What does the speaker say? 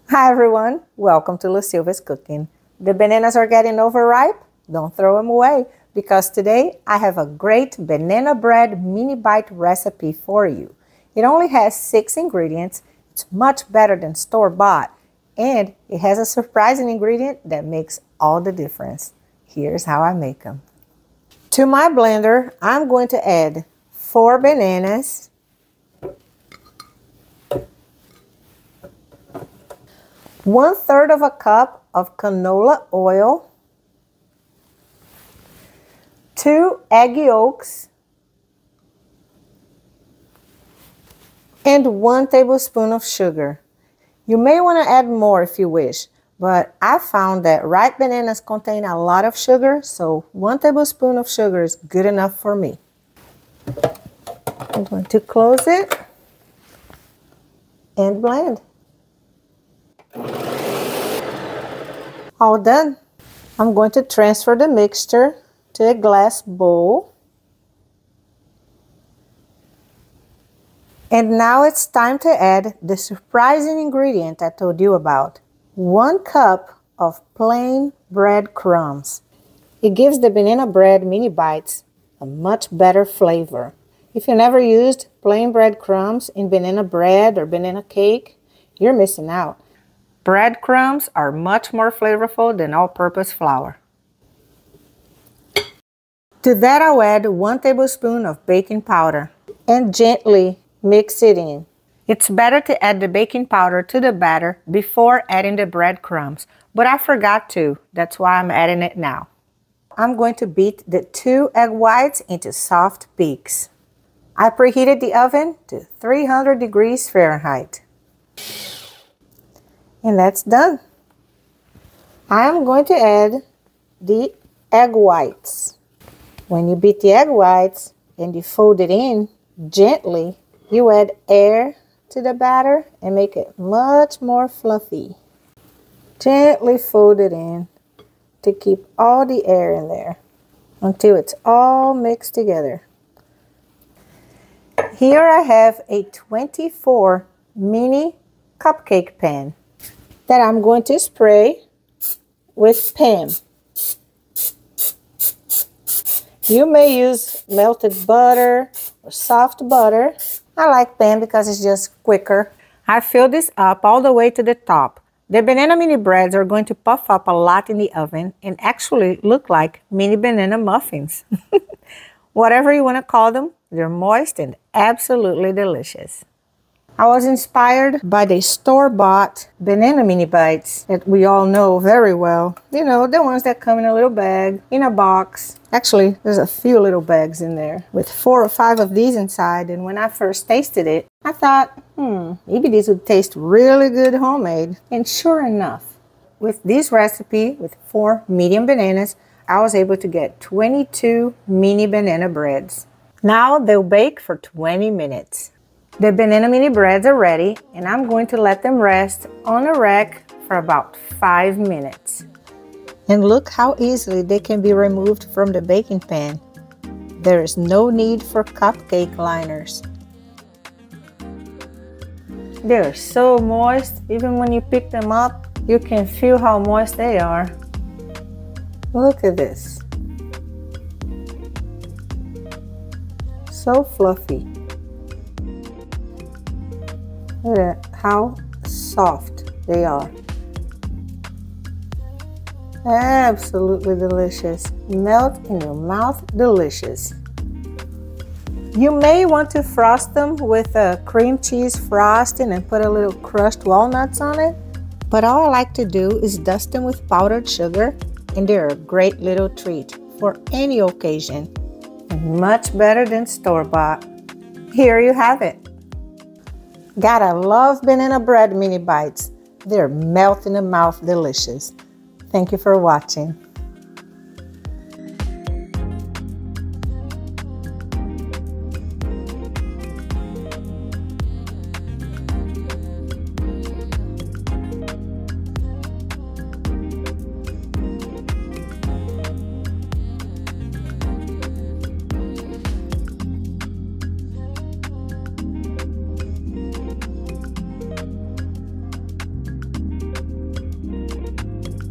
Hi everyone, welcome to Silva's cooking. The bananas are getting overripe? Don't throw them away because today I have a great banana bread mini bite recipe for you. It only has 6 ingredients. It's much better than store-bought, and it has a surprising ingredient that makes all the difference. Here's how I make them. To my blender, I'm going to add 4 bananas, 1/3 of a cup of canola oil, 2 egg yolks, and 1 tablespoon of sugar. You may want to add more if you wish, but I found that ripe bananas contain a lot of sugar, so 1 tablespoon of sugar is good enough for me. I'm going to close it and blend. All done. I'm going to transfer the mixture to a glass bowl. And now it's time to add the surprising ingredient I told you about. 1 cup of plain breadcrumbs. It gives the banana bread mini bites a much better flavor. If you never used plain breadcrumbs in banana bread or banana cake, you're missing out. Breadcrumbs are much more flavorful than all-purpose flour. To that I'll add 1 tablespoon of baking powder and gently mix it in. It's better to add the baking powder to the batter before adding the breadcrumbs, but I forgot to. That's why I'm adding it now. I'm going to beat the 2 egg whites into soft peaks. I preheated the oven to 300 degrees Fahrenheit. And that's done. I'm going to add the egg whites. When you beat the egg whites and you fold it in gently, you add air to the batter and make it much more fluffy. Gently fold it in to keep all the air in there until it's all mixed together. Here I have a 24 mini cupcake pan that I'm going to spray with Pam. You may use melted butter or soft butter. I like Pam because it's just quicker. I fill this up all the way to the top. The banana mini breads are going to puff up a lot in the oven and actually look like mini banana muffins. Whatever you want to call them, they're moist and absolutely delicious. I was inspired by the store-bought banana mini bites that we all know very well. You know, the ones that come in a little bag, in a box. Actually, there's a few little bags in there with 4 or 5 of these inside. And when I first tasted it, I thought, maybe these would taste really good homemade. And sure enough, with this recipe with 4 medium bananas, I was able to get 22 mini banana breads. Now they'll bake for 20 minutes. The banana mini breads are ready, and I'm going to let them rest on a rack for about 5 minutes. And look how easily they can be removed from the baking pan. There is no need for cupcake liners. They're so moist, even when you pick them up, you can feel how moist they are. Look at this. So fluffy. Look at how soft they are. Absolutely delicious. Melt in your mouth, delicious. You may want to frost them with a cream cheese frosting and put a little crushed walnuts on it. But all I like to do is dust them with powdered sugar, and they're a great little treat for any occasion. And much better than store-bought. Here you have it. Gotta love banana bread mini bites. They're melt in the mouth delicious. Thank you for watching.